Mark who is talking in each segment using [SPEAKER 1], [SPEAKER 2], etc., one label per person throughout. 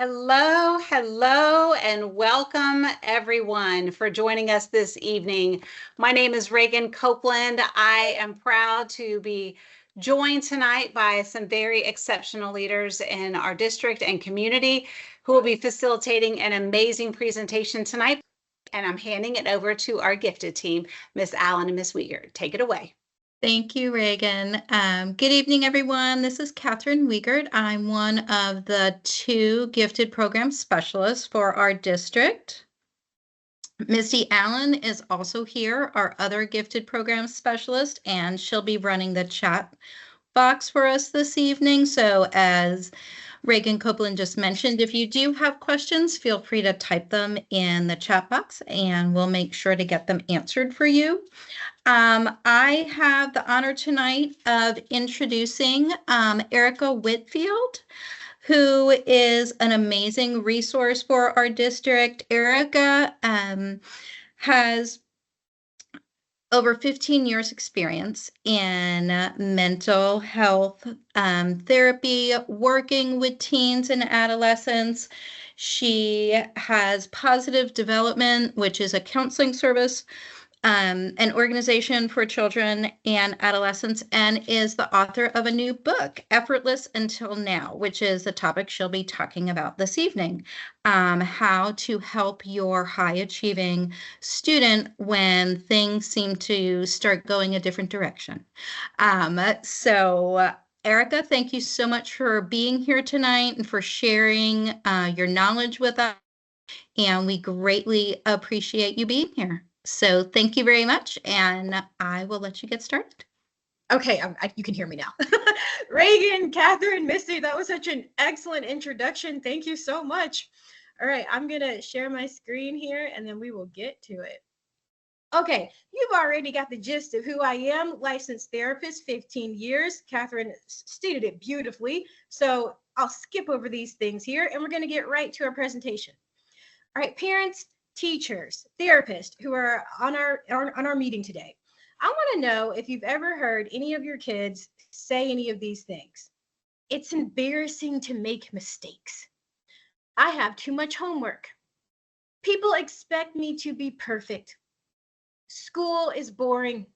[SPEAKER 1] Hello, hello, and welcome everyone for joining us this evening. My name is Reagan Copeland. I am proud to be joined tonight by some very exceptional leaders in our district and community who will be facilitating an amazing presentation tonight. And I'm handing it over to our gifted team, Miss Allen and Miss Uyghur. Take it away.
[SPEAKER 2] Thank you, Reagan. Good evening, everyone. This is Catherine Wiegert. I'm one of the two gifted program specialists for our district. Misty Allen is also here, our other gifted program specialist, and she'll be running the chat box for us this evening. So as Reagan Copeland just mentioned, if you do have questions, feel free to type them in the chat box and we'll make sure to get them answered for you. I have the honor tonight of introducing Erica Whitfield, who is an amazing resource for our district. Erica has over 15 years experience in mental health therapy, working with teens and adolescents. She has Positive Development, which is a counseling service, an organization for children and adolescents, and is the author of a new book, Effortless Until Now, which is the topic she'll be talking about this evening. How to help your high-achieving student when things seem to start going a different direction. Erica, thank you so much for being here tonight and for sharing your knowledge with us. And we greatly appreciate you being here. So thank you very much, and I will let you get started.
[SPEAKER 3] Okay, you can hear me now. Reagan, Catherine, Misty, that was such an excellent introduction. Thank you so much. All right, I'm going to share my screen here, and then we will get to it. Okay, you've already got the gist of who I am, licensed therapist, 15 years. Catherine stated it beautifully, so I'll skip over these things here, and we're going to get right to our presentation. All right, parents, teachers, therapists who are on our meeting today. I want to know if you've ever heard any of your kids say any of these things. It's embarrassing to make mistakes. I have too much homework. People expect me to be perfect. School is boring.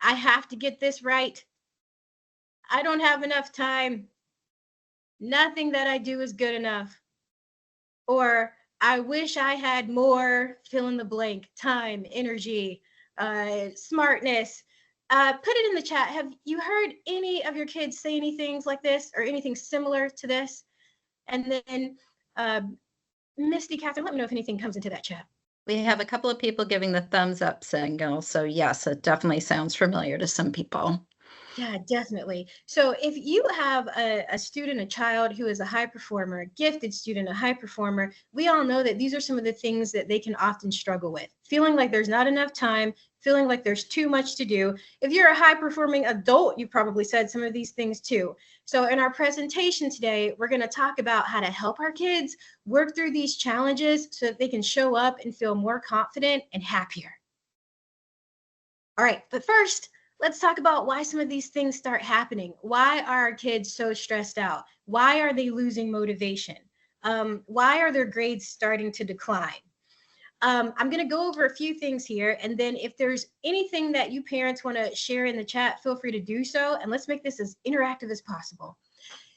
[SPEAKER 3] I have to get this right. I don't have enough time. Nothing that I do is good enough. Or I wish I had more fill in the blank, time, energy, smartness. Put it in the chat. Have you heard any of your kids say anything like this or anything similar to this? And then Misty, Catherine, let me know if anything comes into that chat.
[SPEAKER 2] We have a couple of people giving the thumbs up signal. So yes, it definitely sounds familiar to some people.
[SPEAKER 3] Yeah, definitely. So if you have a student, a child who is a high performer, a gifted student, a high performer, we all know that these are some of the things that they can often struggle with. Feeling like there's not enough time, feeling like there's too much to do. If you're a high performing adult, you probably said some of these things too. So in our presentation today, we're going to talk about how to help our kids work through these challenges so that they can show up and feel more confident and happier. All right, but first, let's talk about why some of these things start happening. Why are our kids so stressed out? Why are they losing motivation? Why are their grades starting to decline? I'm going to go over a few things here, and then if there's anything that you parents want to share in the chat, feel free to do so, and let's make this as interactive as possible.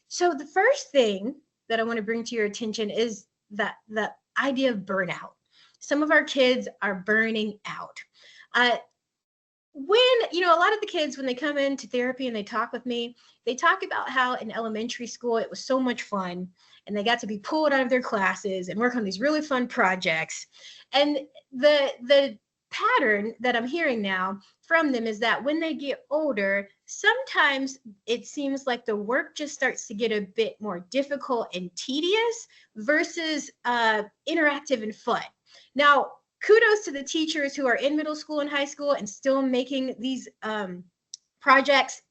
[SPEAKER 3] So the first thing that I want to bring to your attention is that the idea of burnout. Some of our kids are burning out. When, a lot of the kids, when they come into therapy and they talk with me, they talk about how in elementary school it was so much fun and they got to be pulled out of their classes and work on these really fun projects. And the pattern that I'm hearing now from them is that when they get older, sometimes it seems like the work just starts to get a bit more difficult and tedious versus interactive and fun. Now, kudos to the teachers who are in middle school and high school and still making these projects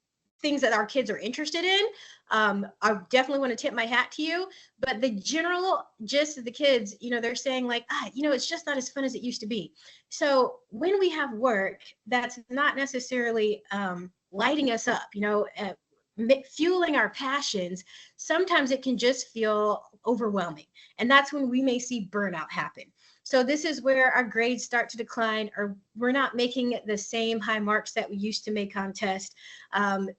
[SPEAKER 3] things that our kids are interested in. I definitely want to tip my hat to you. But the general gist of the kids, they're saying like, it's just not as fun as it used to be. So when we have work that's not necessarily lighting us up, fueling our passions, sometimes it can just feel overwhelming. And that's when we may see burnout happen. So this is where our grades start to decline, or we're not making the same high marks that we used to make on tests.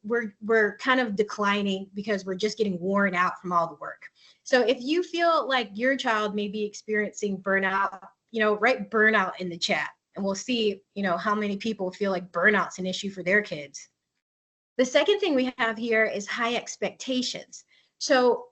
[SPEAKER 3] We're kind of declining because we're just getting worn out from all the work. So if you feel like your child may be experiencing burnout, write burnout in the chat, and we'll see, how many people feel like burnout's an issue for their kids. The second thing we have here is high expectations. So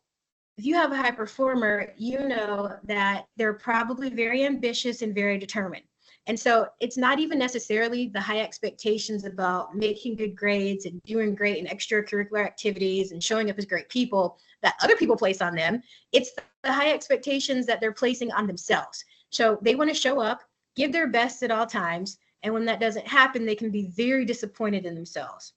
[SPEAKER 3] if you have a high performer, you know that they're probably very ambitious and very determined. And so it's not even necessarily the high expectations about making good grades and doing great in extracurricular activities and showing up as great people that other people place on them. It's the high expectations that they're placing on themselves. So they want to show up, give their best at all times. And when that doesn't happen, they can be very disappointed in themselves.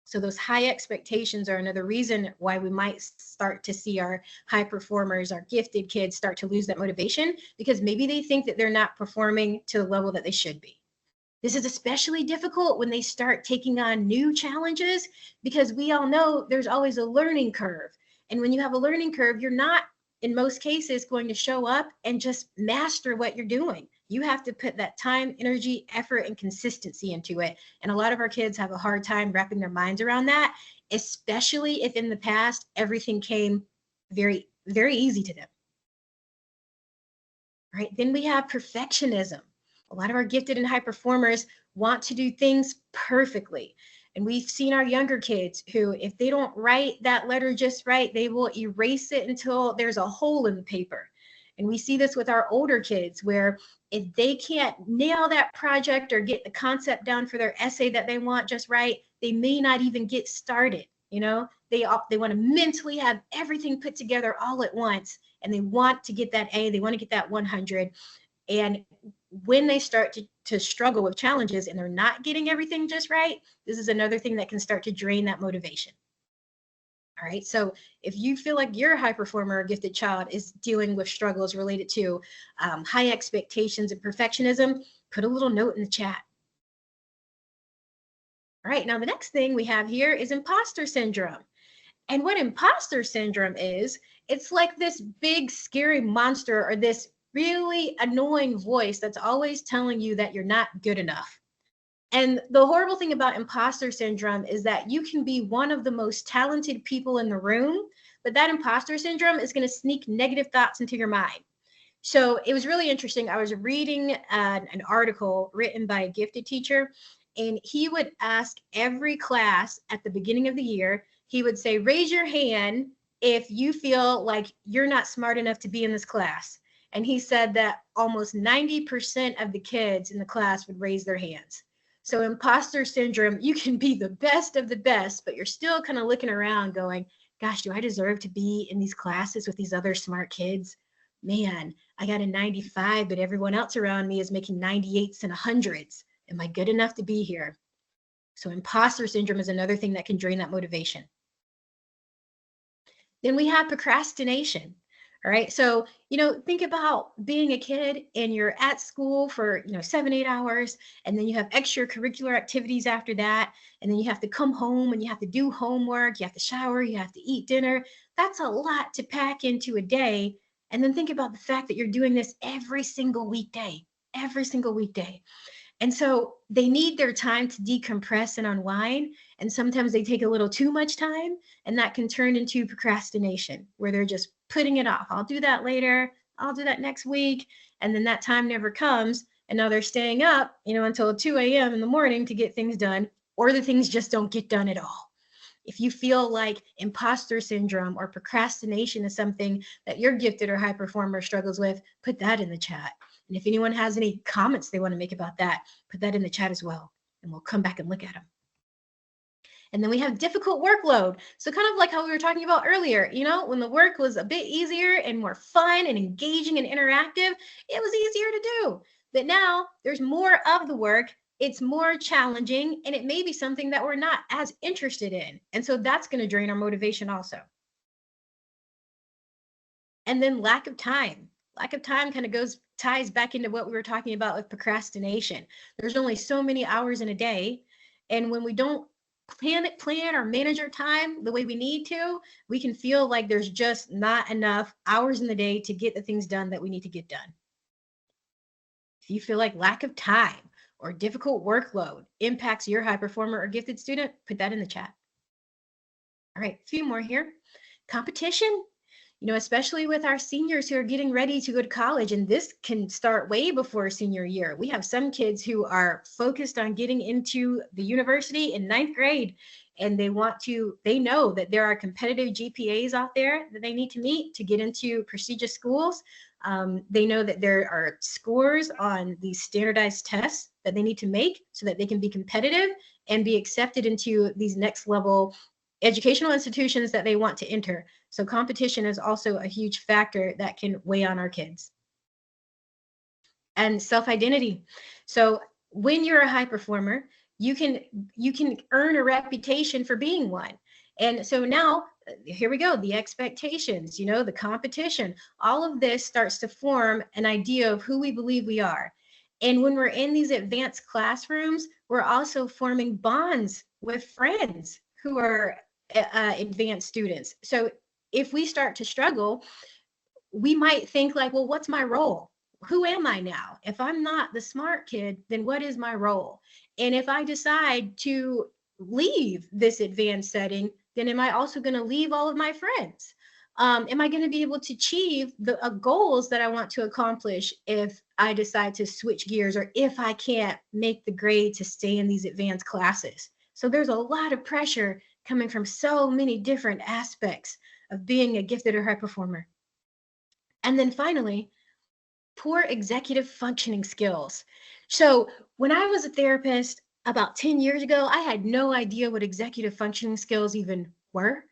[SPEAKER 3] So those high expectations are another reason why we might start to see our high performers, our gifted kids start to lose that motivation, because maybe they think that they're not performing to the level that they should be. This is especially difficult when they start taking on new challenges, because we all know there's always a learning curve. And when you have a learning curve, you're not, in most cases, going to show up and just master what you're doing. You have to put that time, energy, effort, and consistency into it. And a lot of our kids have a hard time wrapping their minds around that, especially if in the past everything came very, very easy to them. Right? Then we have perfectionism. A lot of our gifted and high performers want to do things perfectly. And we've seen our younger kids who, if they don't write that letter just right, they will erase it until there's a hole in the paper. And we see this with our older kids, where if they can't nail that project or get the concept down for their essay that they want just right, they may not even get started. They want to mentally have everything put together all at once, and they want to get that A, they want to get that 100. And when they start to struggle with challenges and they're not getting everything just right, this is another thing that can start to drain that motivation. All right, so if you feel like your high performer or gifted child is dealing with struggles related to high expectations and perfectionism, put a little note in the chat. All right, now the next thing we have here is imposter syndrome. And what imposter syndrome is, it's like this big scary monster, or this really annoying voice that's always telling you that you're not good enough. And the horrible thing about imposter syndrome is that you can be one of the most talented people in the room, but that imposter syndrome is going to sneak negative thoughts into your mind. So it was really interesting. I was reading an article written by a gifted teacher, and he would ask every class at the beginning of the year, he would say, raise your hand if you feel like you're not smart enough to be in this class. And he said that almost 90% of the kids in the class would raise their hands. So imposter syndrome, you can be the best of the best, but you're still kind of looking around going, gosh, do I deserve to be in these classes with these other smart kids? Man, I got a 95, but everyone else around me is making 98s and 100s. Am I good enough to be here? So imposter syndrome is another thing that can drain that motivation. Then we have procrastination. All right. So, think about being a kid and you're at school for, 7-8 hours, and then you have extracurricular activities after that. And then you have to come home and you have to do homework. You have to shower. You have to eat dinner. That's a lot to pack into a day. And then think about the fact that you're doing this every single weekday. And so they need their time to decompress and unwind. And sometimes they take a little too much time, and that can turn into procrastination, where they're just putting it off. I'll do that later. I'll do that next week. And then that time never comes. And now they're staying up, until 2 a.m. in the morning to get things done, or the things just don't get done at all. If you feel like imposter syndrome or procrastination is something that your gifted or high performer struggles with, put that in the chat. And if anyone has any comments they want to make about that, put that in the chat as well, and we'll come back and look at them. And then we have difficult workload. So kind of like how we were talking about earlier, when the work was a bit easier and more fun and engaging and interactive, it was easier to do. But now there's more of the work, it's more challenging, and it may be something that we're not as interested in. And so that's going to drain our motivation also. And then lack of time. Lack of time kind of ties back into what we were talking about with procrastination. There's only so many hours in a day. And when we don't plan or manage our time the way we need to, we can feel like there's just not enough hours in the day to get the things done that we need to get done. If you feel like lack of time or difficult workload impacts your high performer or gifted student, put that in the chat. All right, a few more here. Competition, especially with our seniors who are getting ready to go to college, and this can start way before senior year. We have some kids who are focused on getting into the university in 9th grade, and they know that there are competitive GPAs out there that they need to meet to get into prestigious schools. They know that there are scores on these standardized tests that they need to make so that they can be competitive and be accepted into these next level educational institutions that they want to enter. So competition is also a huge factor that can weigh on our kids. And self-identity. So when you're a high performer, you can earn a reputation for being one. And so now, here we go, the expectations, the competition, all of this starts to form an idea of who we believe we are. And when we're in these advanced classrooms, we're also forming bonds with friends who are advanced students. So if we start to struggle, we might think like, well, what's my role? Who am I now? If I'm not the smart kid, then what is my role? And if I decide to leave this advanced setting, then am I also going to leave all of my friends? Am I going to be able to achieve the goals that I want to accomplish if I decide to switch gears, or if I can't make the grade to stay in these advanced classes? So there's a lot of pressure coming from so many different aspects of being a gifted or high performer. And then finally, poor executive functioning skills. So when I was a therapist about 10 years ago, I had no idea what executive functioning skills even were.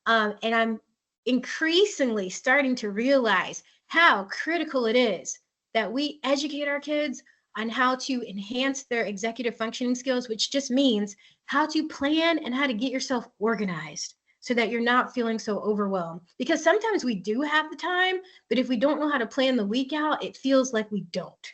[SPEAKER 3] And I'm increasingly starting to realize how critical it is that we educate our kids on how to enhance their executive functioning skills, which just means how to plan and how to get yourself organized so that you're not feeling so overwhelmed. Because sometimes we do have the time, but if we don't know how to plan the week out, it feels like we don't.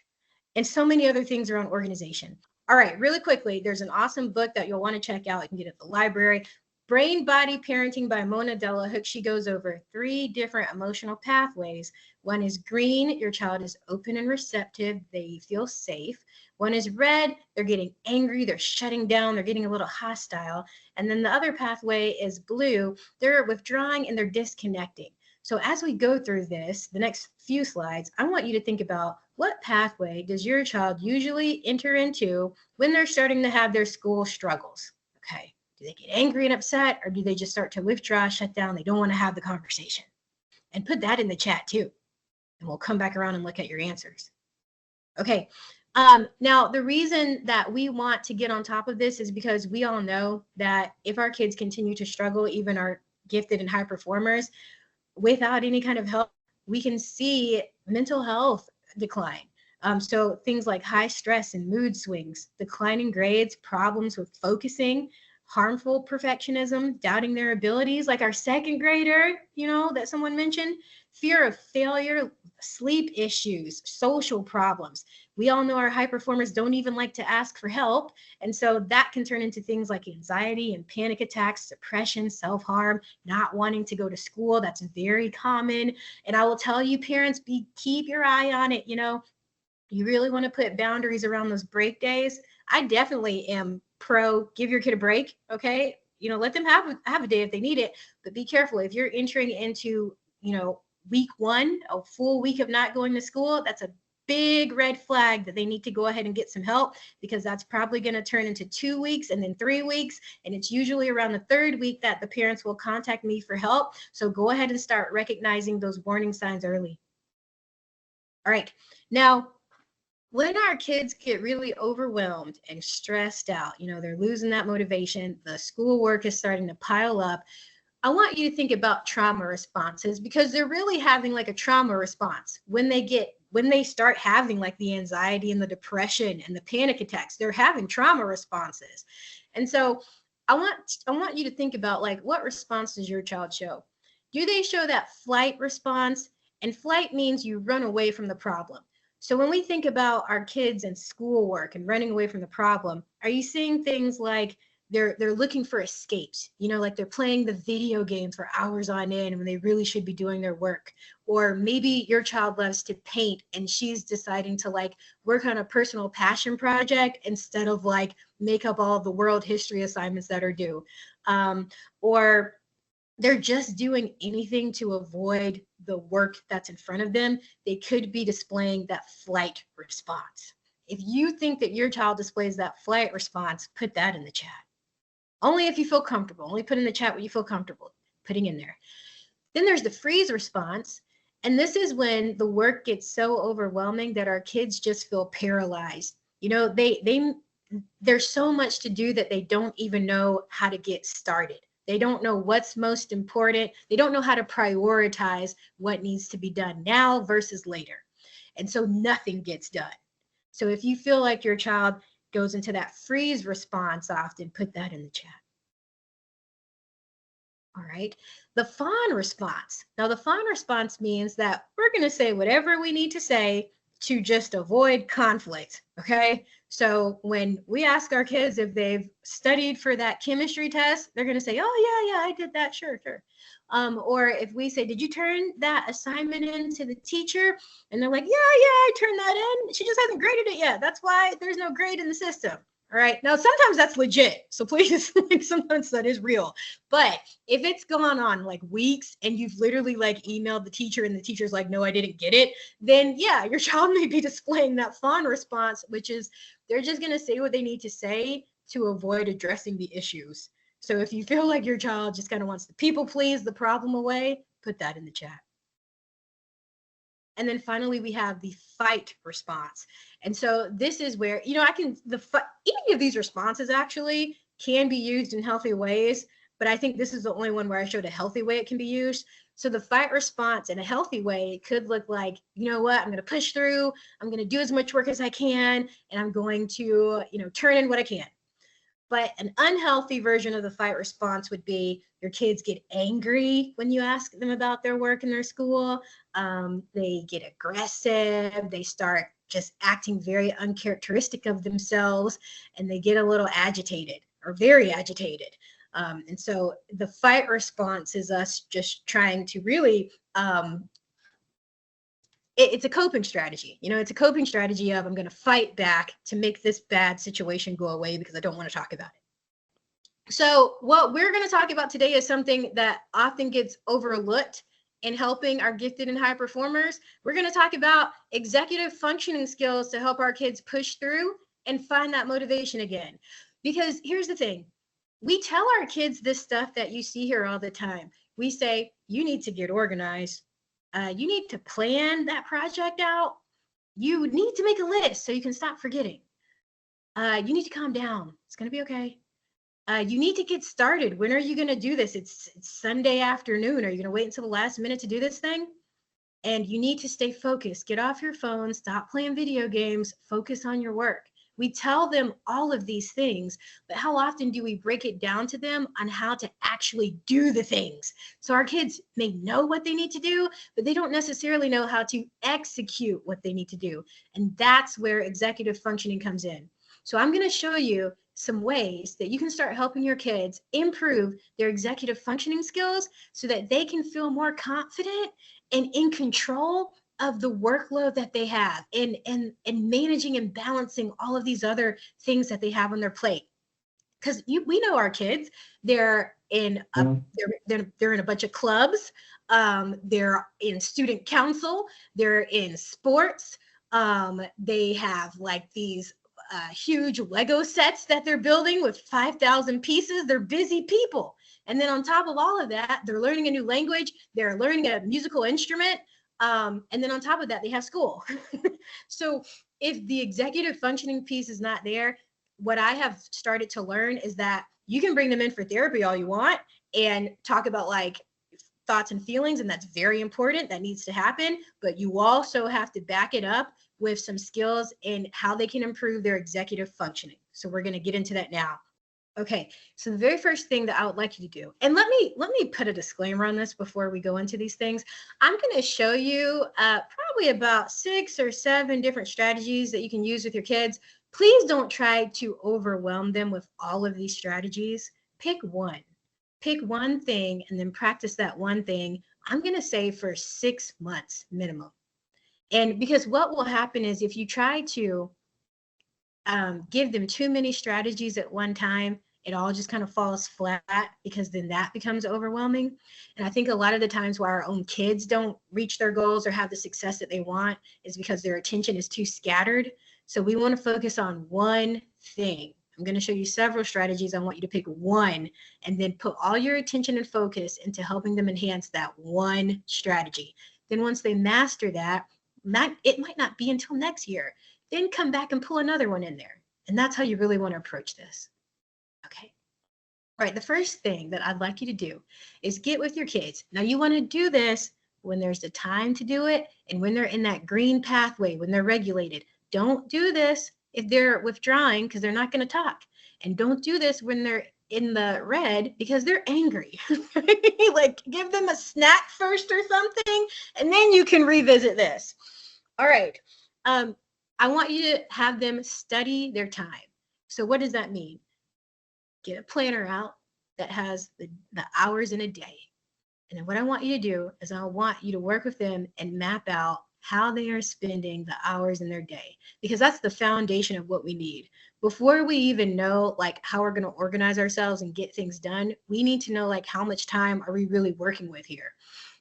[SPEAKER 3] And so many other things around organization. All right, really quickly, there's an awesome book that you'll want to check out. You can get it at the library. Brain Body Parenting by Mona Delahook. She goes over 3 different emotional pathways. One is green, your child is open and receptive, they feel safe. One is red, they're getting angry, they're shutting down, they're getting a little hostile. And then the other pathway is blue, they're withdrawing and they're disconnecting. So as we go through this, the next few slides, I want you to think about what pathway does your child usually enter into when they're starting to have their school struggles? Okay. Do they get angry and upset, or do they just start to withdraw, shut down? They don't want to have the conversation. And put that in the chat too. And we'll come back around and look at your answers. Okay. Now, the reason that we want to get on top of this is because we all know that if our kids continue to struggle, even our gifted and high performers, without any kind of help, we can see mental health decline. So things like high stress and mood swings, declining grades, problems with focusing, harmful perfectionism, doubting their abilities, like our 2nd grader, that someone mentioned, fear of failure, sleep issues, social problems. We all know our high performers don't even like to ask for help. And so that can turn into things like anxiety and panic attacks, depression, self-harm, not wanting to go to school. That's very common. And I will tell you, parents, keep your eye on it. You really want to put boundaries around those break days. I definitely am pro give your kid a break. Okay. Let them have a day if they need it, but be careful. If you're entering into, week 1, a full week of not going to school, that's a big red flag that they need to go ahead and get some help, because that's probably going to turn into 2 weeks and then 3 weeks. And it's usually around the 3rd week that the parents will contact me for help. So go ahead and start recognizing those warning signs early. All right. Now, when our kids get really overwhelmed and stressed out, they're losing that motivation, the schoolwork is starting to pile up, I want you to think about trauma responses, because they're really having like a trauma response when they start having like the anxiety and the depression and the panic attacks. They're having trauma responses. And so I want you to think about, like, what response does your child show? Do they show that flight response? And flight means you run away from the problem. So when we think about our kids and schoolwork and running away from the problem, are you seeing things like they're looking for escapes, like they're playing the video game for hours on end when they really should be doing their work. Or maybe your child loves to paint and she's deciding to like work on a personal passion project instead of like make up all of the world history assignments that are due. Or they're just doing anything to avoid the work that's in front of them. They could be displaying that flight response. If you think that your child displays that flight response, put that in the chat. Only if you feel comfortable. Only put in the chat what you feel comfortable putting in there. Then there's the freeze response. And this is when the work gets so overwhelming that our kids just feel paralyzed. There's so much to do that they don't even know how to get started. They don't know what's most important. They don't know how to prioritize what needs to be done now versus later. And so nothing gets done. So if you feel like your child goes into that freeze response often, put that in the chat. All right. The fawn response. Now, the fawn response means that we're going to say whatever we need to say to just avoid conflict. Okay. So when we ask our kids if they've studied for that chemistry test, they're going to say, oh, yeah, I did that. Sure. Or if we say, did you turn that assignment in to the teacher? And they're like, yeah, I turned that in. She just hasn't graded it yet. That's why there's no grade in the system. All right. Now, sometimes that's legit. So please, like sometimes that is real. But if it's gone on like weeks and you've literally like emailed the teacher and the teacher's like, no, I didn't get it, then yeah, your child may be displaying that fawn response, which is they're just going to say what they need to say to avoid addressing the issues. So if you feel like your child just kind of wants to people please the problem away, put that in the chat. And then finally, we have the fight response. And so this is where, any of these responses actually can be used in healthy ways, but I think this is the only one where I showed a healthy way it can be used. So the fight response in a healthy way could look like, you know what, I'm going to push through, I'm going to do as much work as I can, and I'm going to, turn in what I can. But an unhealthy version of the fight response would be your kids get angry when you ask them about their work in their school. They get aggressive. They start just acting very uncharacteristic of themselves, and they get a little agitated or very agitated. And so the fight response is us just trying to really it's a coping strategy. It's a coping strategy of I'm going to fight back to make this bad situation go away because I don't want to talk about it. So what we're going to talk about today is something that often gets overlooked in helping our gifted and high performers. We're going to talk about executive functioning skills to help our kids push through and find that motivation again. Because here's the thing. We tell our kids this stuff that you see here all the time. We say, you need to get organized. You need to plan that project out. You need to make a list so you can stop forgetting. You need to calm down. It's going to be okay. You need to get started. When are you going to do this? It's Sunday afternoon. Are you going to wait until the last minute to do this thing? And you need to stay focused. Get off your phone. Stop playing video games. Focus on your work. We tell them all of these things, but how often do we break it down to them on how to actually do the things? So our kids may know what they need to do, but they don't necessarily know how to execute what they need to do. And that's where executive functioning comes in. So I'm going to show you some ways that you can start helping your kids improve their executive functioning skills so that they can feel more confident and in control of the workload that they have and managing and balancing all of these other things that they have on their plate. Because we know our kids, they're in they're in a bunch of clubs, they're in student council, they're in sports, they have like these huge Lego sets that they're building with 5,000 pieces. They're busy people. And then on top of all of that, they're learning a new language, they're learning a musical instrument. And then on top of that, they have school. So if the executive functioning piece is not there, what I have started to learn is that you can bring them in for therapy all you want and talk about like thoughts and feelings. And that's very important. That needs to happen. But you also have to back it up with some skills in how they can improve their executive functioning. So we're going to get into that now. Okay, so the very first thing that I would like you to do, and let me put a disclaimer on this before we go into these things. I'm going to show you probably about 6 or 7 different strategies that you can use with your kids. Please don't try to overwhelm them with all of these strategies. Pick one. Pick one thing and then practice that one thing. I'm going to say for 6 months minimum. And because what will happen is if you try to give them too many strategies at one time, it all just kind of falls flat because then that becomes overwhelming. And I think a lot of the times why our own kids don't reach their goals or have the success that they want is because their attention is too scattered. So we want to focus on one thing. I'm going to show you several strategies. I want you to pick one and then put all your attention and focus into helping them enhance that one strategy. Then once they master that, it might not be until next year. Then come back and pull another one in there. And that's how you really want to approach this. Okay. All right. The first thing that I'd like you to do is get with your kids. Now, you want to do this when there's the time to do it and when they're in that green pathway, when they're regulated. Don't do this if they're withdrawing because they're not going to talk. And don't do this when they're in the red because they're angry. Like give them a snack first or something, and then you can revisit this. All right. I want you to have them study their time. So what does that mean? Get a planner out that has the hours in a day. And then what I want you to do is I want you to work with them and map out how they are spending the hours in their day, because that's the foundation of what we need. Before we even know like how we're going to organize ourselves and get things done, we need to know like how much time are we really working with here.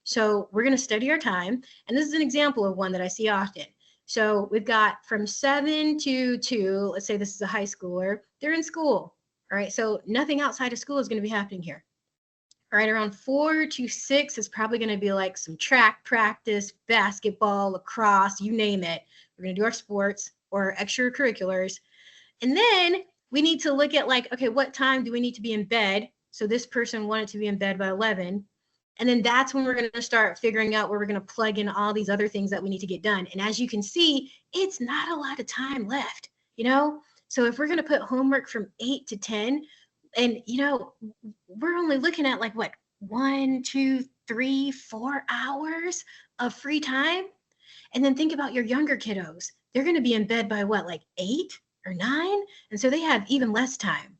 [SPEAKER 3] So we're going to study our time. And this is an example of one that I see often. So we've got from 7 to 2, let's say this is a high schooler, they're in school. All right. So nothing outside of school is going to be happening here. All right, around 4 to 6 is probably going to be like some track practice, basketball, lacrosse, you name it. We're going to do our sports or extracurriculars. And then we need to look at like, okay, what time do we need to be in bed? So this person wanted to be in bed by 11. And then that's when we're going to start figuring out where we're going to plug in all these other things that we need to get done. And as you can see, it's not a lot of time left, you know? So if we're going to put homework from 8 to 10, and you know, we're only looking at like what, 1, 2, 3, 4 hours of free time. And then think about your younger kiddos. They're going to be in bed by what, like 8 or 9? And so they have even less time,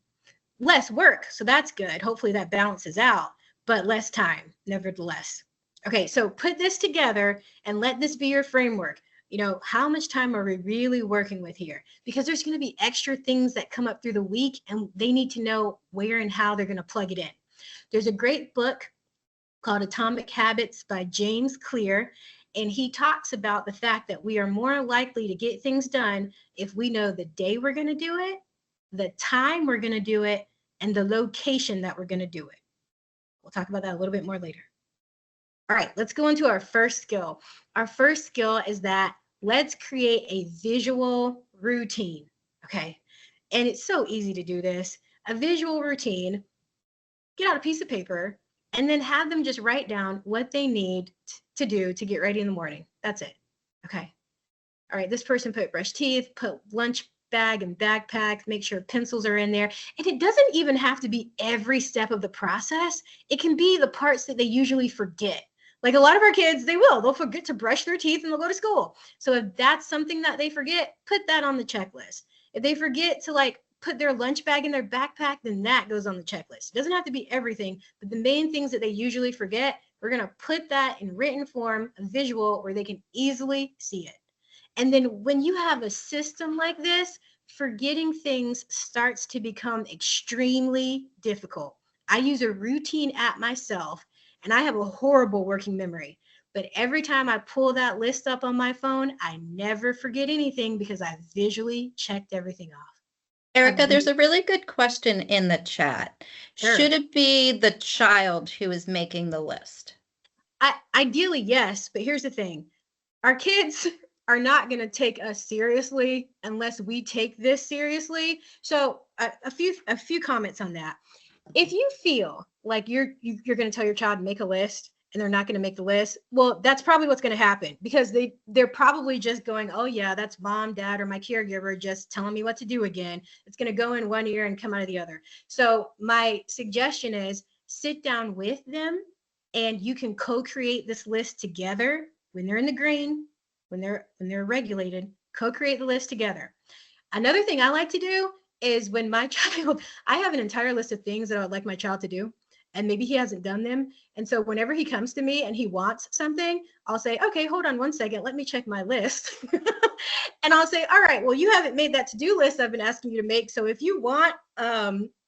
[SPEAKER 3] less work. So that's good. Hopefully that balances out, but less time, nevertheless. Okay, so put this together and let this be your framework. You know, how much time are we really working with here? Because there's going to be extra things that come up through the week and they need to know where and how they're going to plug it in. There's a great book called Atomic Habits by James Clear, and he talks about the fact that we are more likely to get things done if we know the day we're going to do it, the time we're going to do it, and the location that we're going to do it. We'll talk about that a little bit more later. All right, let's go into our first skill. Our first skill is that let's create a visual routine, okay? And it's so easy to do this. A visual routine, get out a piece of paper, and then have them just write down what they need to do to get ready in the morning. That's it, okay? All right, this person put brush teeth, put lunch bag and backpack, make sure pencils are in there. And it doesn't even have to be every step of the process. It can be the parts that they usually forget. Like a lot of our kids, they'll forget to brush their teeth and they'll go to school. So if that's something that they forget, put that on the checklist. If they forget to like put their lunch bag in their backpack, then that goes on the checklist. It doesn't have to be everything, but the main things that they usually forget, we're going to put that in written form, a visual where they can easily see it. And then when you have a system like this, forgetting things starts to become extremely difficult. I use a routine app myself, and I have a horrible working memory. But every time I pull that list up on my phone, I never forget anything because I visually checked everything off.
[SPEAKER 2] Erica, there's a really good question in the chat.
[SPEAKER 3] Sure.
[SPEAKER 2] Should it be the child who is making the list?
[SPEAKER 3] Ideally, yes. But here's the thing. Our kids are not going to take us seriously unless we take this seriously. So a few comments on that. If you feel like you're going to tell your child to make a list and they're not going to make the list, well, that's probably what's going to happen because they're probably just going, oh yeah, that's mom, dad, or my caregiver just telling me what to do again. It's going to go in one ear and come out of the other. So my suggestion is sit down with them and you can co-create this list together when they're in the green, when they're regulated, co-create the list together. Another thing I like to do is when my child, I have an entire list of things that I would like my child to do, and maybe he hasn't done them. And so whenever he comes to me and he wants something, I'll say, okay, hold on one second. Let me check my list. And I'll say, all right, well, you haven't made that to-do list I've been asking you to make. So if you want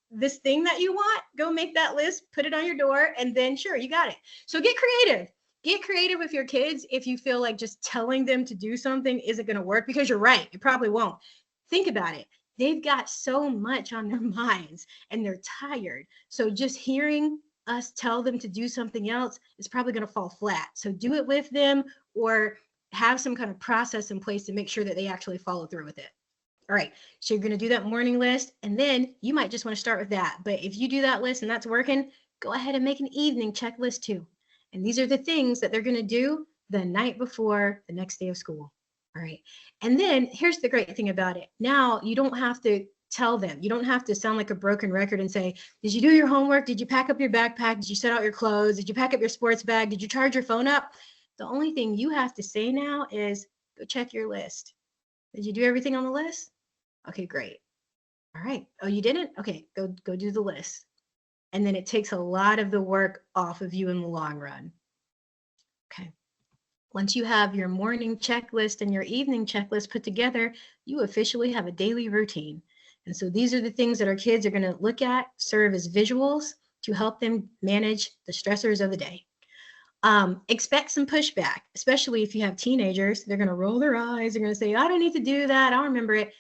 [SPEAKER 3] this thing that you want, go make that list, put it on your door, and then sure, you got it. So get creative. Get creative with your kids if you feel like just telling them to do something isn't going to work, because you're right, it probably won't. Think about it. They've got so much on their minds and they're tired. So just hearing us tell them to do something else is probably going to fall flat. So do it with them, or have some kind of process in place to make sure that they actually follow through with it. All right, so you're going to do that morning list, and then you might just want to start with that. But if you do that list and that's working, go ahead and make an evening checklist too. And these are the things that they're going to do the night before the next day of school. All right. And then here's the great thing about it. Now you don't have to tell them. You don't have to sound like a broken record and say, did you do your homework? Did you pack up your backpack? Did you set out your clothes? Did you pack up your sports bag? Did you charge your phone up? The only thing you have to say now is go check your list. Did you do everything on the list? Okay, great. All right. Oh, you didn't? Okay, go do the list. And then it takes a lot of the work off of you in the long run. Okay. Once you have your morning checklist and your evening checklist put together, you officially have a daily routine. And so these are the things that our kids are going to look at, serve as visuals to help them manage the stressors of the day. Expect some pushback, especially if you have teenagers. They're going to roll their eyes. They're going to say, I don't need to do that. I'll remember it.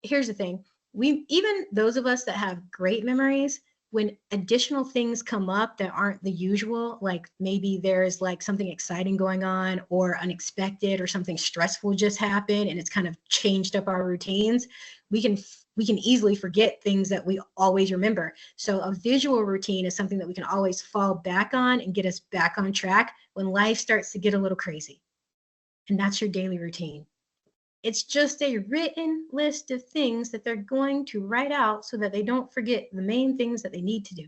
[SPEAKER 3] Here's the thing. Even those of us that have great memories, when additional things come up that aren't the usual, like maybe there's like something exciting going on or unexpected or something stressful just happened and it's kind of changed up our routines, we can easily forget things that we always remember. So a visual routine is something that we can always fall back on and get us back on track when life starts to get a little crazy. And that's your daily routine. It's just a written list of things that they're going to write out so that they don't forget the main things that they need to do.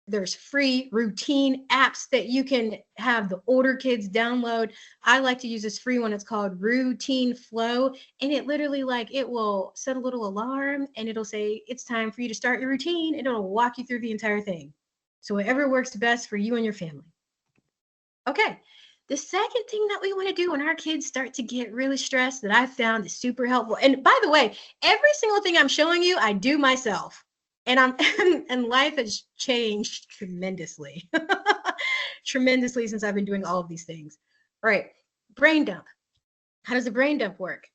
[SPEAKER 3] There's free routine apps that you can have the older kids download. I like to use this free one. It's called Routine Flow. And it literally, like, it will set a little alarm and it'll say, it's time for you to start your routine. And it'll walk you through the entire thing. So whatever works best for you and your family. Okay. The second thing that we want to do when our kids start to get really stressed that I've found is super helpful. And by the way, every single thing I'm showing you, I do myself. And and life has changed tremendously. Tremendously since I've been doing all of these things. All right, brain dump. How does a brain dump work?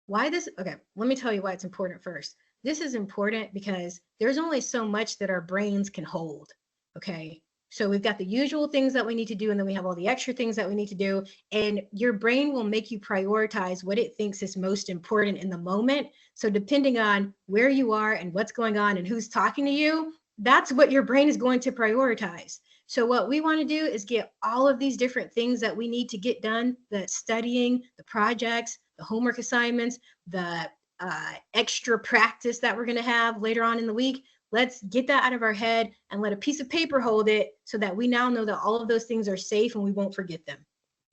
[SPEAKER 3] Why this? Okay, let me tell you why it's important first. This is important because there's only so much that our brains can hold. Okay. So we've got the usual things that we need to do, and then we have all the extra things that we need to do. And your brain will make you prioritize what it thinks is most important in the moment. So depending on where you are and what's going on and who's talking to you, that's what your brain is going to prioritize. So what we want to do is get all of these different things that we need to get done, the studying, the projects, the homework assignments, the extra practice that we're going to have later on in the week. Let's get that out of our head and let a piece of paper hold it so that we now know that all of those things are safe and we won't forget them.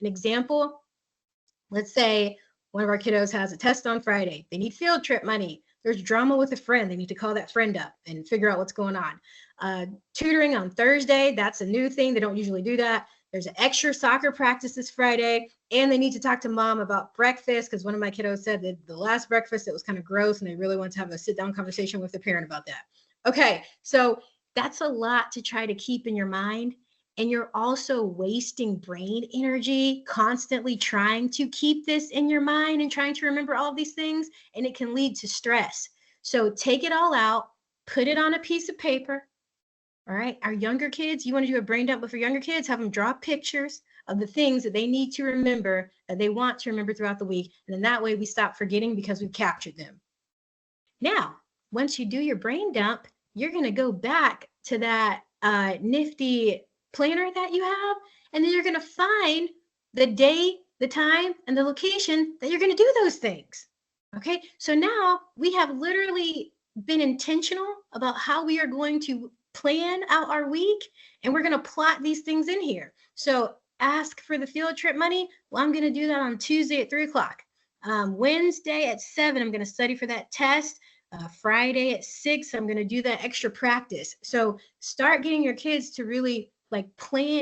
[SPEAKER 3] An example, let's say one of our kiddos has a test on Friday. They need field trip money. There's drama with a friend. They need to call that friend up and figure out what's going on. Tutoring on Thursday, that's a new thing. They don't usually do that. There's an extra soccer practice this Friday, and they need to talk to mom about breakfast because one of my kiddos said that the last breakfast, it was kind of gross and they really want to have a sit-down conversation with their parent about that. Okay, so that's a lot to try to keep in your mind. And you're also wasting brain energy constantly trying to keep this in your mind and trying to remember all of these things. And it can lead to stress. So take it all out, put it on a piece of paper. All right, our younger kids, you want to do a brain dump, but for younger kids, have them draw pictures of the things that they need to remember, that they want to remember throughout the week. And then that way we stop forgetting because we've captured them. Now, once you do your brain dump, you're going to go back to that nifty planner that you have, and then you're going to find the day, the time, and the location that you're going to do those things. Okay, so now we have literally been intentional about how we are going to plan out our week, and we're going to plot these things in here. So ask for the field trip money. Well, I'm going to do that on Tuesday at 3 o'clock. Wednesday at 7, I'm going to study for that test. Friday at 6, I'm going to do that extra practice. So start getting your kids to really like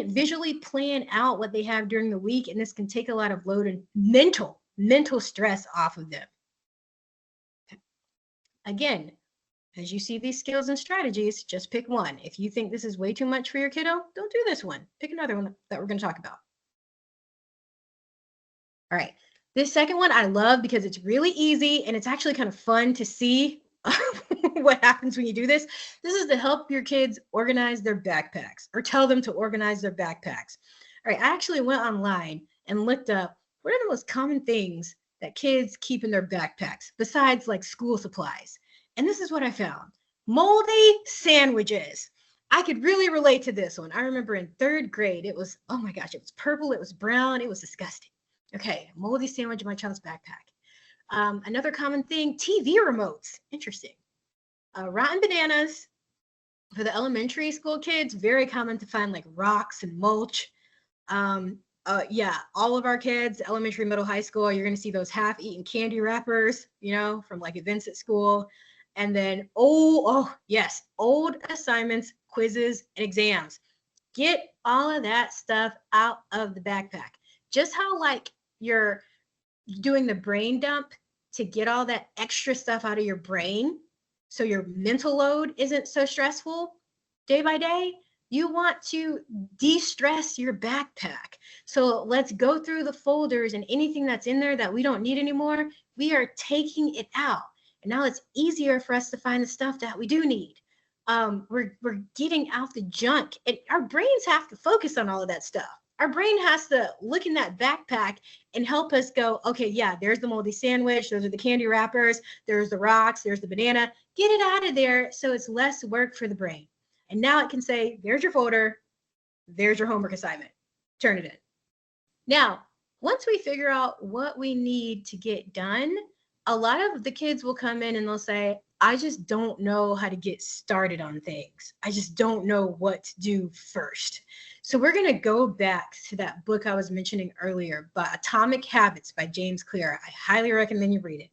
[SPEAKER 3] visually plan out what they have during the week. And this can take a lot of load and mental stress off of them. Again, as you see these skills and strategies, just pick one. If you think this is way too much for your kiddo, don't do this one. Pick another one that we're going to talk about. All right. This second one I love because it's really easy and it's actually kind of fun to see what happens when you do this. This is to help your kids organize their backpacks or tell them to organize their backpacks. All right. I actually went online and looked up what are the most common things that kids keep in their backpacks besides like school supplies. And this is what I found. Moldy sandwiches. I could really relate to this one. I remember in 3rd grade, it was, oh my gosh, it was purple, it was brown, it was disgusting. Okay, moldy sandwich in my child's backpack. Another common thing, TV remotes. Interesting. Rotten bananas. For the elementary school kids, very common to find like rocks and mulch. Yeah, all of our kids, elementary, middle, high school, you're going to see those half-eaten candy wrappers, you know, from like events at school. And then, yes, old assignments, quizzes, and exams. Get all of that stuff out of the backpack. Just how like you're doing the brain dump to get all that extra stuff out of your brain so your mental load isn't so stressful day by day, you want to de-stress your backpack. So let's go through the folders and anything that's in there that we don't need anymore, we are taking it out. And now it's easier for us to find the stuff that we do need. We're getting out the junk, and our brains have to focus on all of that stuff. Our brain has to look in that backpack and help us go, okay, yeah, there's the moldy sandwich, those are the candy wrappers, there's the rocks, there's the banana. Get it out of there so it's less work for the brain. And now it can say, there's your folder, there's your homework assignment, turn it in. Now, once we figure out what we need to get done, a lot of the kids will come in and they'll say, I just don't know how to get started on things. I just don't know what to do first. So we're going to go back to that book I was mentioning earlier, Atomic Habits by James Clear. I highly recommend you read it.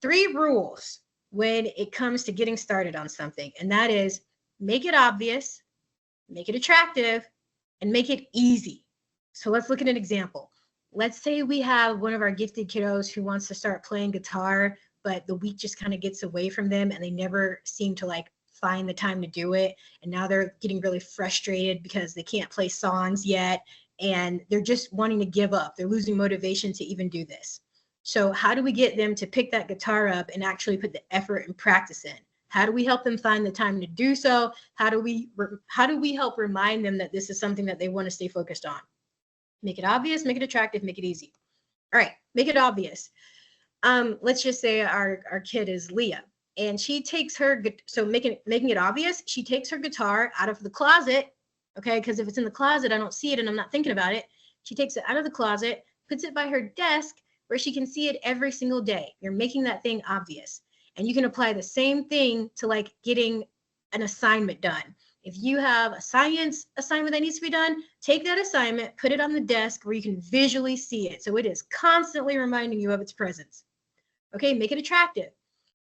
[SPEAKER 3] 3 rules when it comes to getting started on something, and that is make it obvious, make it attractive, and make it easy. So let's look at an example. Let's say we have one of our gifted kiddos who wants to start playing guitar, but the week just kind of gets away from them and they never seem to like find the time to do it. And now they're getting really frustrated because they can't play songs yet. And they're just wanting to give up. They're losing motivation to even do this. So how do we get them to pick that guitar up and actually put the effort and practice in? How do we help them find the time to do so? How do we help remind them that this is something that they want to stay focused on? Make it obvious, make it attractive, make it easy. All right, make it obvious. Let's just say our kid is Leah, and she takes her, so making it obvious, she takes her guitar out of the closet, okay, because if it's in the closet, I don't see it and I'm not thinking about it. She takes it out of the closet, puts it by her desk where she can see it every single day. You're making that thing obvious. And you can apply the same thing to like getting an assignment done. If you have a science assignment that needs to be done, take that assignment, put it on the desk where you can visually see it. So it is constantly reminding you of its presence. Okay, make it attractive.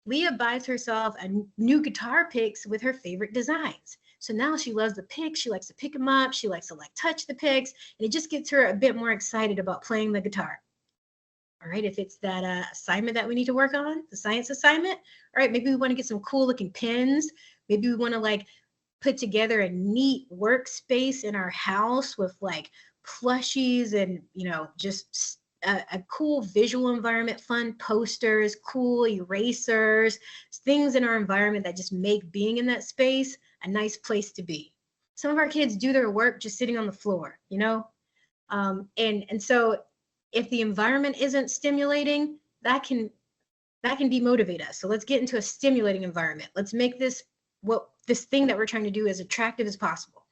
[SPEAKER 3] Leah buys herself a new guitar picks with her favorite designs. So now she loves the picks. She likes to pick them up. She likes to like touch the picks. And it just gets her a bit more excited about playing the guitar. All right, if it's that assignment that we need to work on, the science assignment, all right, maybe we want to get some cool looking pens. Maybe we want to like put together a neat workspace in our house with like plushies and, you know, just a cool visual environment, fun posters, cool erasers, things in our environment that just make being in that space a nice place to be. Some of our kids do their work just sitting on the floor, you know? And so if the environment isn't stimulating, that can demotivate us. So let's get into a stimulating environment. Let's make this thing that we're trying to do as attractive as possible.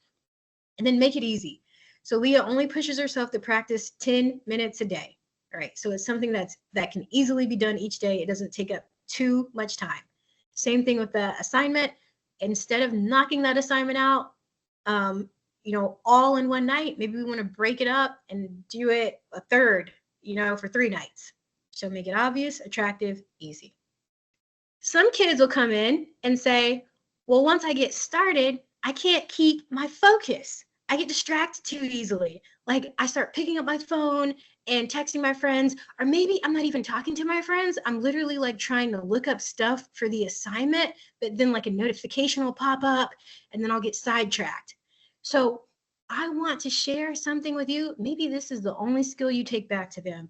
[SPEAKER 3] And then make it easy. So Leah only pushes herself to practice 10 minutes a day. All right, so it's something that can easily be done each day. It doesn't take up too much time. Same thing with the assignment. Instead of knocking that assignment out, you know, all in one night, maybe we want to break it up and do it a third for 3 nights. So make it obvious, attractive, easy. Some kids will come in and say, well, once I get started, I can't keep my focus. I get distracted too easily. Like I start picking up my phone and texting my friends, or maybe I'm not even talking to my friends. I'm literally like trying to look up stuff for the assignment, but then like a notification will pop up and then I'll get sidetracked. So I want to share something with you. Maybe this is the only skill you take back to them.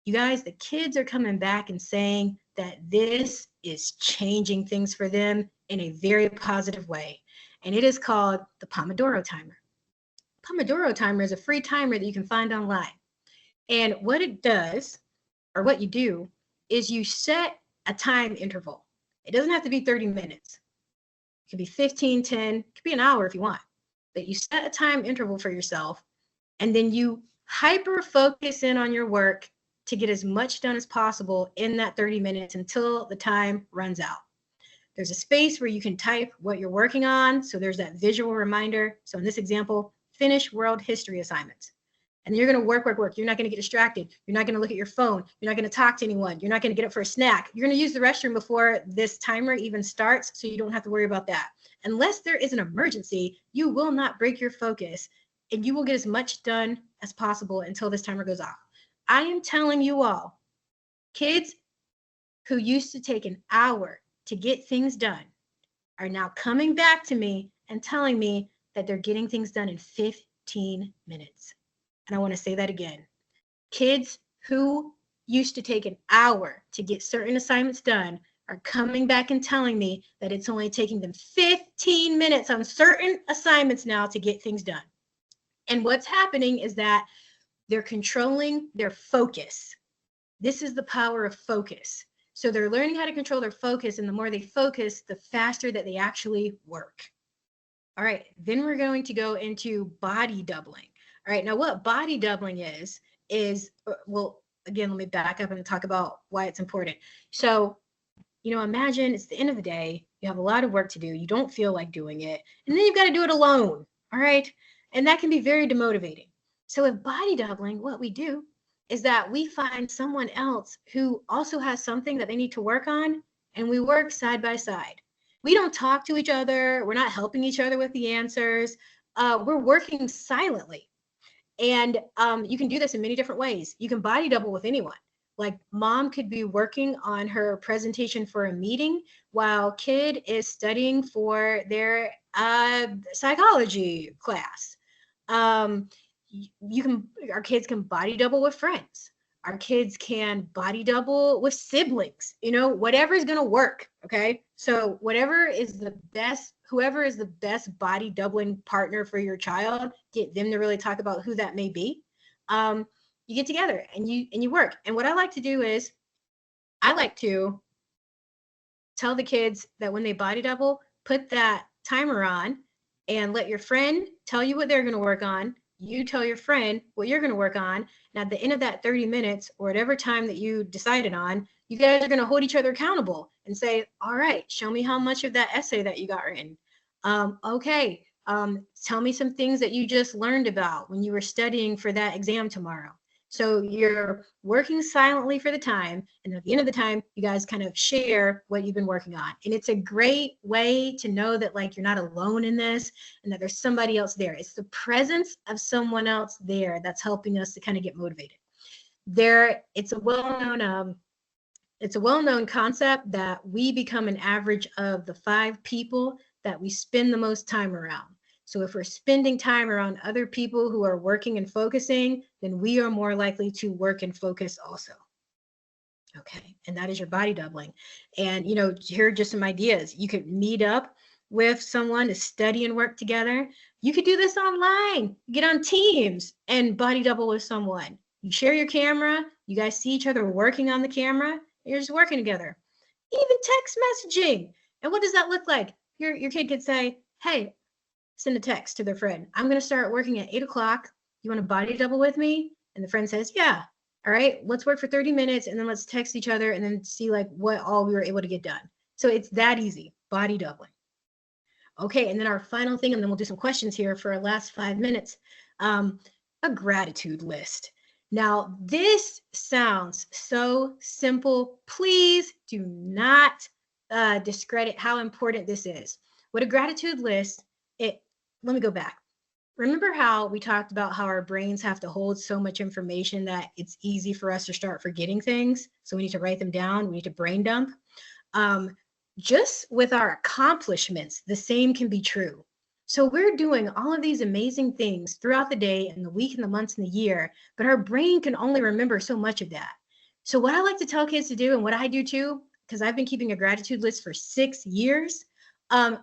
[SPEAKER 3] You guys, the kids are coming back and saying that this is changing things for them in a very positive way. And it is called the Pomodoro timer. Pomodoro timer is a free timer that you can find online. And what it does, or what you do, is you set a time interval. It doesn't have to be 30 minutes. It could be 15, 10, it could be an hour if you want. But you set a time interval for yourself, and then you hyper focus in on your work to get as much done as possible in that 30 minutes until the time runs out. There's a space where you can type what you're working on. So there's that visual reminder. So in this example, finish world history assignments. And you're going to work. You're not going to get distracted. You're not going to look at your phone. You're not going to talk to anyone. You're not going to get up for a snack. You're going to use the restroom before this timer even starts, so you don't have to worry about that. Unless there is an emergency, you will not break your focus, and you will get as much done as possible until this timer goes off. I am telling you all, kids who used to take an hour to get things done are now coming back to me and telling me that they're getting things done in 15 minutes. And I want to say that again. Kids who used to take an hour to get certain assignments done are coming back and telling me that it's only taking them 15 minutes on certain assignments now to get things done. And what's happening is that they're controlling their focus. This is the power of focus. So they're learning how to control their focus, and the more they focus, the faster that they actually work. All right, then we're going to go into body doubling. All right, now what body doubling is, well, again, let me back up and talk about why it's important. So, imagine it's the end of the day, you have a lot of work to do, you don't feel like doing it, and then you've got to do it alone, all right? And that can be very demotivating. So with body doubling, what we do is that we find someone else who also has something that they need to work on, and we work side by side. We don't talk to each other. We're not helping each other with the answers. We're working silently. And you can do this in many different ways. You can body double with anyone. Like mom could be working on her presentation for a meeting while kid is studying for their psychology class. Our kids can body double with friends. Our kids can body double with siblings, whatever is going to work. Okay. So whoever is the best body doubling partner for your child, get them to really talk about who that may be. You get together and you work. And what I like to do is I like to tell the kids that when they body double, put that timer on and let your friend tell you what they're going to work on. You tell your friend what you're going to work on. And at the end of that 30 minutes or whatever time that you decided on, you guys are going to hold each other accountable and say, all right, show me how much of that essay that you got written. Okay. Tell me some things that you just learned about when you were studying for that exam tomorrow. So you're working silently for the time, and at the end of the time, you guys kind of share what you've been working on. And it's a great way to know that like you're not alone in this and that there's somebody else there. It's the presence of someone else there that's helping us to kind of get motivated. It's a well-known concept that we become an average of the 5 people that we spend the most time around. So if we're spending time around other people who are working and focusing, then we are more likely to work and focus also. Okay, and that is your body doubling. And, here are just some ideas. You could meet up with someone to study and work together. You could do this online. Get on Teams and body double with someone. You share your camera. You guys see each other working on the camera. You're just working together. Even text messaging. And what does that look like? Your kid could say, hey, send a text to their friend. I'm going to start working at 8 o'clock. You want to body double with me? And the friend says, yeah. All right, let's work for 30 minutes and then let's text each other and then see like what all we were able to get done. So it's that easy, body doubling. Okay, and then our final thing, and then we'll do some questions here for our last 5 minutes. A gratitude list. Now, this sounds so simple. Please do not discredit how important this is. What a gratitude list, let me go back. Remember how we talked about how our brains have to hold so much information that it's easy for us to start forgetting things? So we need to write them down. We need to brain dump. Just with our accomplishments, the same can be true. So we're doing all of these amazing things throughout the day and the week and the months and the year, but our brain can only remember so much of that. So what I like to tell kids to do, and what I do too, because I've been keeping a gratitude list for 6 years,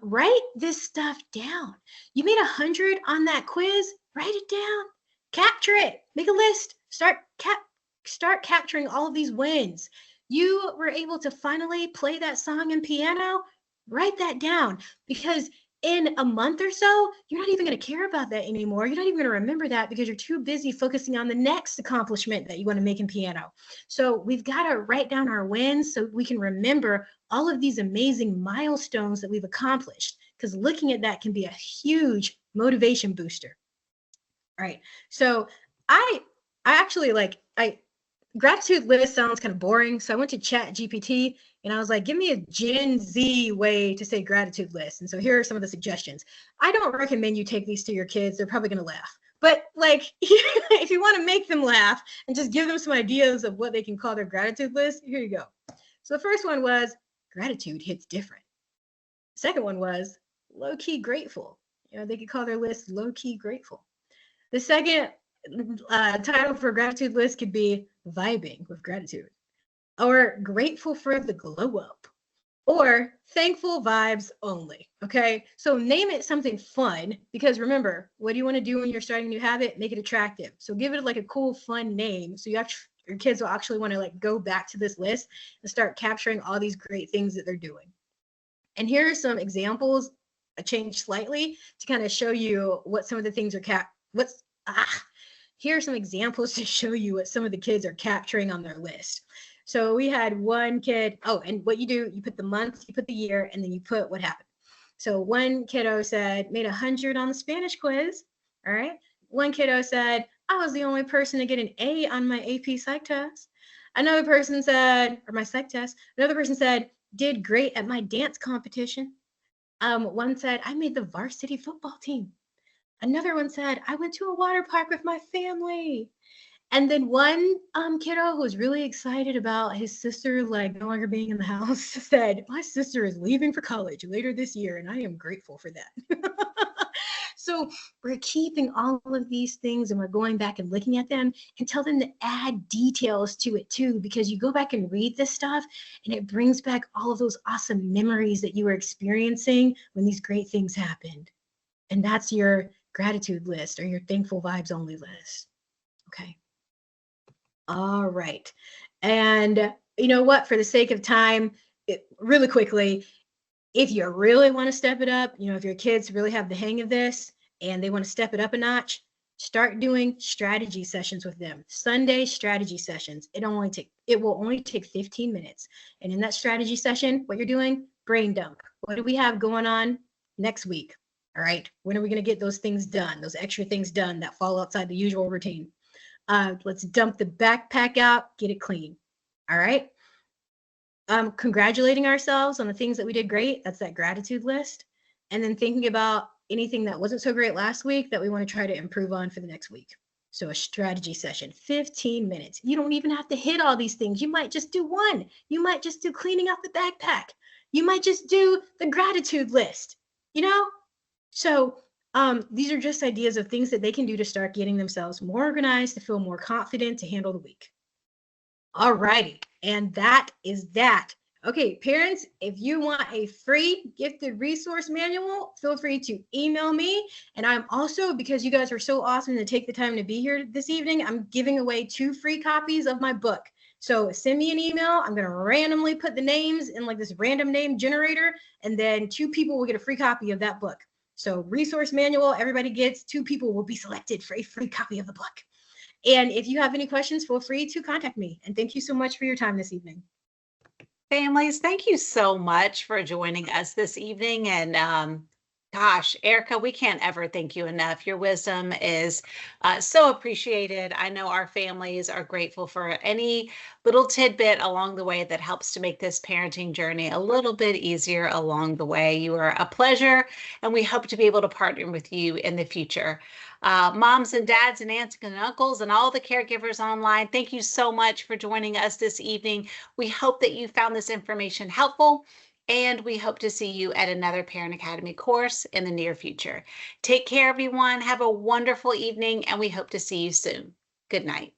[SPEAKER 3] write this stuff down. You made 100 on that quiz, write it down, capture it, make a list, start capturing all of these wins. You were able to finally play that song in piano, write that down, because in a month or so, you're not even going to care about that anymore. You're not even going to remember that because you're too busy focusing on the next accomplishment that you want to make in piano. So we've got to write down our wins so we can remember all of these amazing milestones that we've accomplished, because looking at that can be a huge motivation booster. All right. So I actually gratitude list sounds kind of boring. So I went to Chat GPT and I was like, give me a Gen Z way to say gratitude list. And so here are some of the suggestions. I don't recommend you take these to your kids. They're probably going to laugh. But like, if you want to make them laugh and just give them some ideas of what they can call their gratitude list, here you go. So the first one was gratitude hits different. The second one was low-key grateful. They could call their list low-key grateful. The second title for gratitude list could be vibing with gratitude, or grateful for the glow up, or thankful vibes only. Okay, so name it something fun, because remember, what do you want to do when you're starting a new habit? Make it attractive. So give it like a cool, fun name, so your kids will actually want to like go back to this list and start capturing all these great things that they're doing. And here are some examples. I changed slightly to kind of show you what some of the things are here are some examples to show you what some of the kids are capturing on their list. So we had one kid, and what you do, you put the month, you put the year, and then you put what happened. So one kiddo said, made 100 on the Spanish quiz. All right. One kiddo said, I was the only person to get an A on my AP psych test. Another person said, or my psych test, another person said, did great at my dance competition. One said, I made the varsity football team. Another one said, I went to a water park with my family. And then one kiddo who was really excited about his sister like no longer being in the house said, my sister is leaving for college later this year, and I am grateful for that. So we're keeping all of these things and we're going back and looking at them and tell them to add details to it too, because you go back and read this stuff and it brings back all of those awesome memories that you were experiencing when these great things happened. And that's your gratitude list or your thankful vibes only list. Okay. All right. And you know what, for the sake of time, really quickly, if you really want to step it up, if your kids really have the hang of this and they want to step it up a notch, start doing strategy sessions with them. Sunday strategy sessions. It will only take 15 minutes. And in that strategy session, what you're doing, brain dump. What do we have going on next week? All right. When are we going to get those things done? Those extra things done that fall outside the usual routine. Let's dump the backpack out, get it clean. All right. Congratulating ourselves on the things that we did great. That's that gratitude list. And then thinking about anything that wasn't so great last week that we want to try to improve on for the next week. So a strategy session, 15 minutes. You don't even have to hit all these things. You might just do one. You might just do cleaning out the backpack. You might just do the gratitude list, So these are just ideas of things that they can do to start getting themselves more organized, to feel more confident, to handle the week. All righty. And that is that. Okay, parents, if you want a free gifted resource manual, feel free to email me. And I'm also, because you guys are so awesome to take the time to be here this evening, I'm giving away 2 free copies of my book. So send me an email. I'm going to randomly put the names in like this random name generator, and then 2 people will get a free copy of that book. So resource manual, everybody gets, 2 people will be selected for a free copy of the book. And if you have any questions, feel free to contact me. And thank you so much for your time this evening.
[SPEAKER 1] Families, thank you so much for joining us this evening. And Gosh, Erica, we can't ever thank you enough. Your wisdom is so appreciated. I know our families are grateful for any little tidbit along the way that helps to make this parenting journey a little bit easier along the way. You are a pleasure, and we hope to be able to partner with you in the future. Moms and dads and aunts and uncles and all the caregivers online, thank you so much for joining us this evening. We hope that you found this information helpful, and we hope to see you at another Parent Academy course in the near future. Take care, everyone. Have a wonderful evening, and we hope to see you soon. Good night.